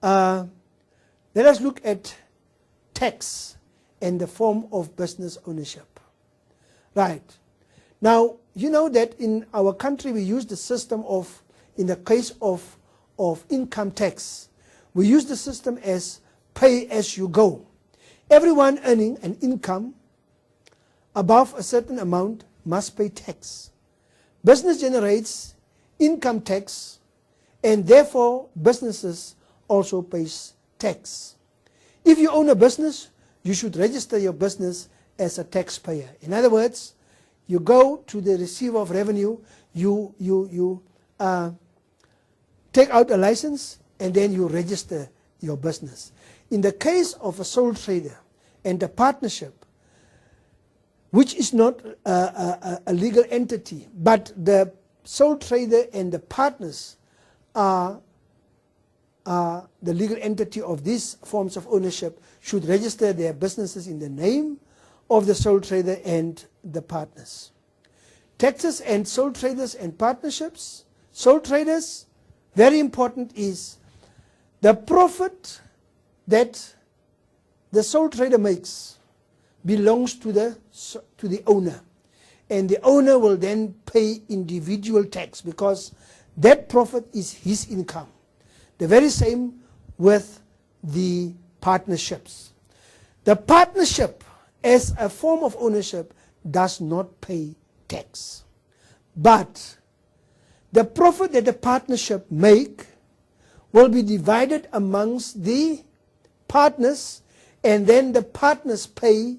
let us look at tax and the form of business ownership. Right. Now, you know that in our country we use the system of, in the case of income tax, we use the system as pay as you go. Everyone earning an income above a certain amount must pay tax. Business generates income tax, and therefore businesses also pay tax. If you own a business, you should register your business as a taxpayer. In other words, you go to the receiver of revenue, you take out a license, and then you register your business. In the case of a sole trader and a partnership, which is not a legal entity, but the sole trader and the partners are the legal entity of these forms of ownership, should register their businesses in the name of the sole trader and the partners. Taxes and sole traders and partnerships. Sole traders, very important, is the profit that the sole trader makes belongs to the owner, and the owner will then pay individual tax because that profit is his income. The very same with the partnerships. The partnership as a form of ownership does not pay tax, but the profit that the partnership make will be divided amongst the partners, and then the partners pay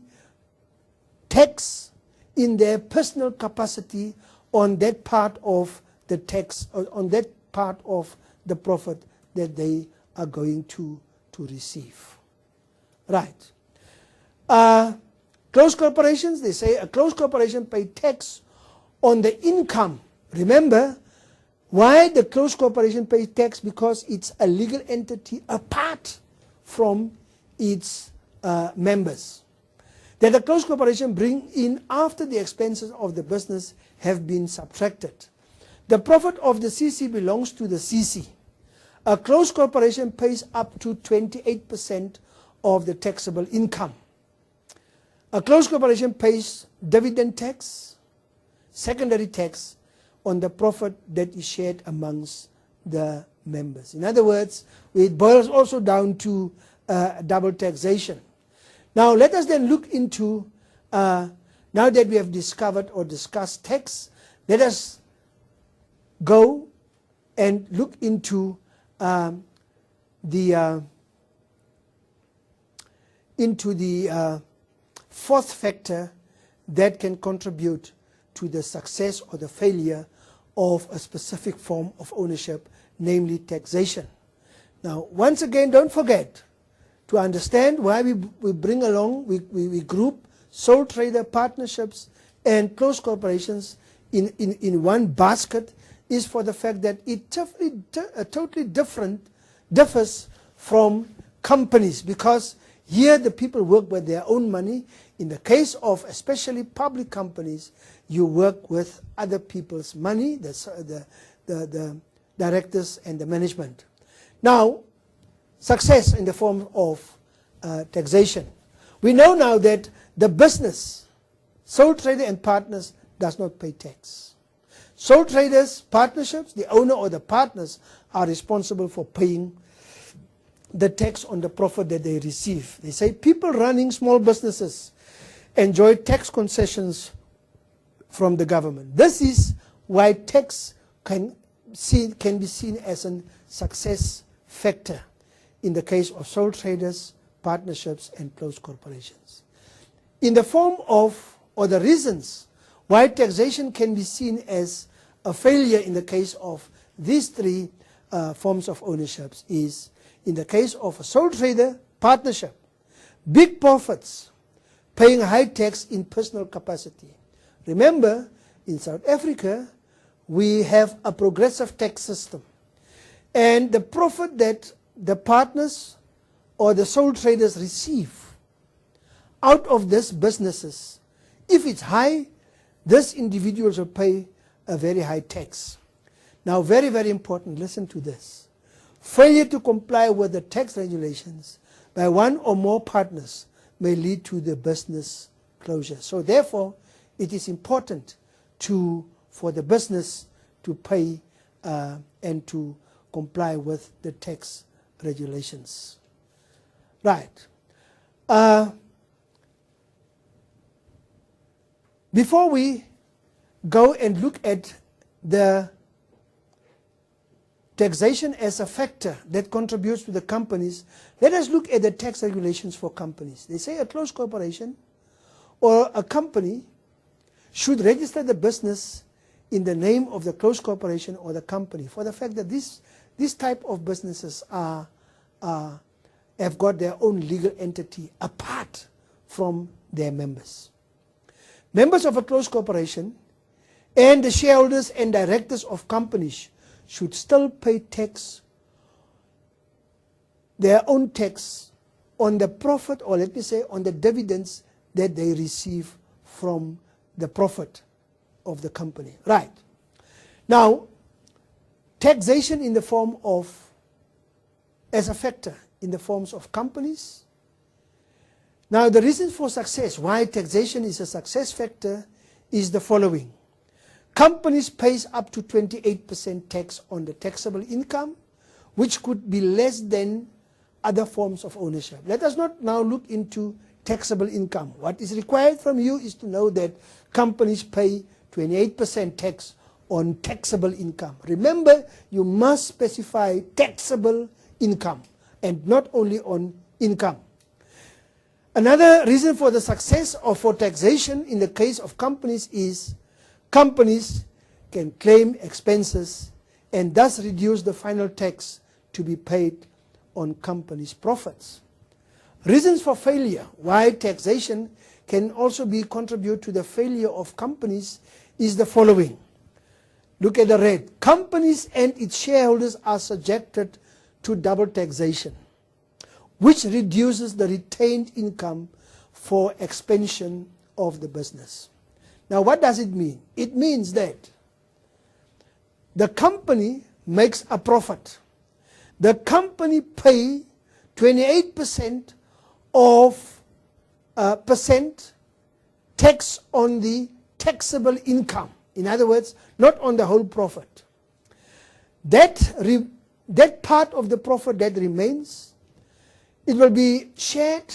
tax in their personal capacity on that part of the tax, on that part of the profit that they are going to receive. Right. Closed corporations, they say a closed corporation pay tax on the income. Remember, why the closed corporation pays tax? Because it's a legal entity apart from its members, that the closed corporation bring in after the expenses of the business have been subtracted. The profit of the CC belongs to the CC. A closed corporation pays up to 28% of the taxable income. A closed corporation pays dividend tax, secondary tax on the profit that is shared amongst the members. In other words, it boils also down to double taxation. Now let us then look into, now that we have discovered or discussed tax, let us go and look into the fourth factor that can contribute to the success or the failure of a specific form of ownership, namely taxation. Now, once again, don't forget to understand why we bring along, we group sole trader partnerships and closed corporations in one basket, is for the fact that it totally differs from companies, because here the people work with their own money. In the case of especially public companies, you work with other people's money, the directors and the management. Now, success in the form of taxation. We know now that the business, sole trader and partners, does not pay tax. Sole traders, partnerships, the owner or the partners are responsible for paying the tax on the profit that they receive. They say people running small businesses enjoy tax concessions from the government. This is why tax can be seen as a success factor in the case of sole traders, partnerships, and closed corporations. In the form of, or the reasons why taxation can be seen as a failure in the case of these three forms of ownerships is, in the case of a sole trader partnership, big profits, paying high tax in personal capacity. Remember, in South Africa, we have a progressive tax system. And the profit that the partners or the sole traders receive out of these businesses, if it's high, these individuals will pay a very high tax. Now, very, very important, listen to this. Failure to comply with the tax regulations by one or more partners may lead to the business closure. So therefore, it is important for the business to pay and to comply with the tax regulations. Right. Before we go and look at the taxation as a factor that contributes to the companies, let us look at the tax regulations for companies. They say a closed corporation or a company should register the business in the name of the closed corporation or the company, for the fact that this type of businesses have got their own legal entity apart from their members. Members of a closed corporation and the shareholders and directors of companies should still pay tax, their own tax, on the profit, or let me say on the dividends that they receive from the profit of the company. Right. Now, taxation in the form of, as a factor in the forms of companies. Now, the reason for success, why taxation is a success factor, is the following. Companies pay up to 28% tax on the taxable income, which could be less than other forms of ownership. Let us not now look into taxable income. What is required from you is to know that companies pay 28% tax on taxable income. Remember, you must specify taxable income and not only on income. Another reason for the success or for taxation in the case of companies is companies can claim expenses and thus reduce the final tax to be paid on companies' profits. Reasons for failure, why taxation can also contribute to the failure of companies, is the following. Look at the red. Companies and its shareholders are subjected to double taxation, which reduces the retained income for expansion of the business. Now, what does it mean? It means that the company makes a profit. The company pays 28% of tax on the taxable income. In other words, not on the whole profit. That part of the profit that remains, it will be shared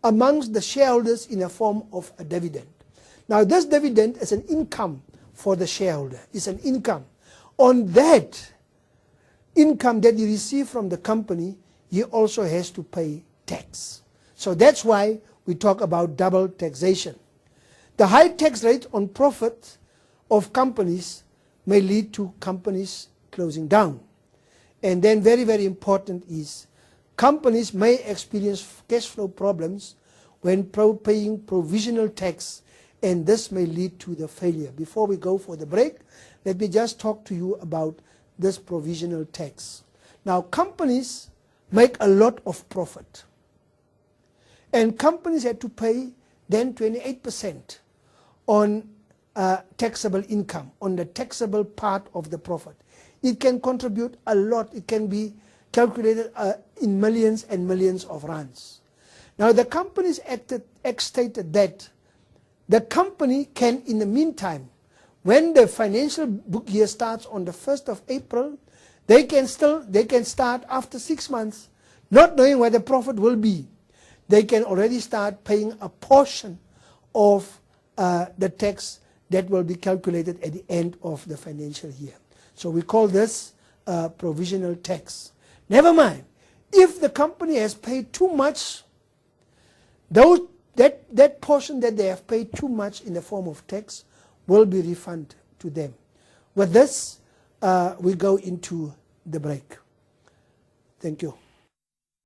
amongst the shareholders in a form of a dividend. Now, this dividend is an income for the shareholder. It's an income. On that income that you receive from the company, he also has to pay tax. So that's why we talk about double taxation. The high tax rate on profit of companies may lead to companies closing down. And then very, very important is companies may experience cash flow problems when paying provisional tax, and this may lead to the failure. Before we go for the break, let me just talk to you about this provisional tax. Now, companies make a lot of profit, and companies had to pay then 28% on taxable income, on the taxable part of the profit. It can contribute a lot. It can be calculated in millions and millions of rands. Now, the companies stated that the company can, in the meantime, when the financial book year starts on the 1st of April, they can start after 6 months, not knowing where the profit will be. They can already start paying a portion of the tax that will be calculated at the end of the financial year. So we call this provisional tax. Never mind, if the company has paid too much, that portion that they have paid too much in the form of tax will be refunded to them. With this, we go into the break. Thank you.